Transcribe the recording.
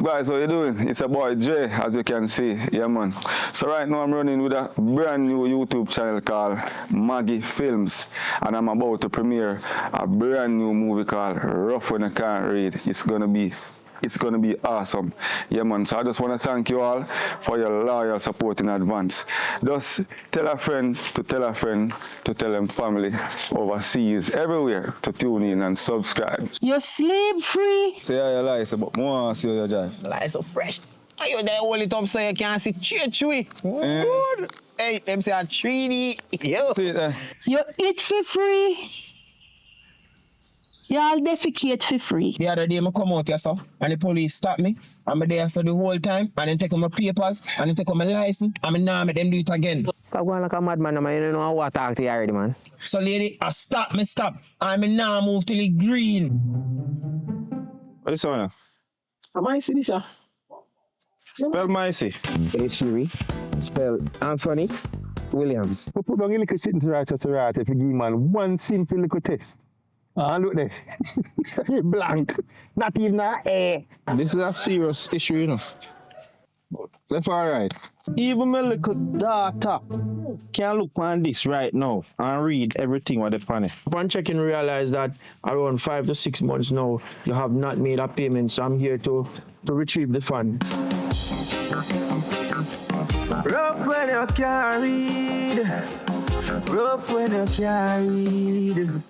guys, how you doing? It's a boy Jay, as you can see. Yeah, man. So right now I'm running with a brand new YouTube channel called Maggy Films, and I'm about to premiere a brand new movie called Rough When I Can't Read. It's gonna be awesome. Yeah, man. So I just want to thank you all for your loyal support in advance. Just tell a friend to tell a friend to tell them family overseas, everywhere, to tune in and subscribe. You sleep free. Say how you lie, but more see how you drive. Lie so fresh. Are you there hold it up so you can see chewy? Good. Hey, them say a 3D. Yo. See it there. You eat for free. You all defecate for free. The other day, I come out here, so, and the police stop me. I'm there so the whole time, and then take my papers, and then take my license, and now make them do it again. Stop going like a madman, man. You don't know how to talk to you already, man. So, lady, I stop. And now move till it green. What is on? Micey, this, sir. Spell Micey. Hey, Siri. Spell Anthony Williams. We put down a little sitting to write if you give man one simple little test. And look there. Blank. Not even a A. This is a serious issue, you know. That's all right. Even my little daughter can look on this right now and read everything what they funny. Upon checking, realize that around 5 to 6 months now, you have not made a payment, so I'm here to retrieve the funds. Rough when you can't read. Rough when you can't read.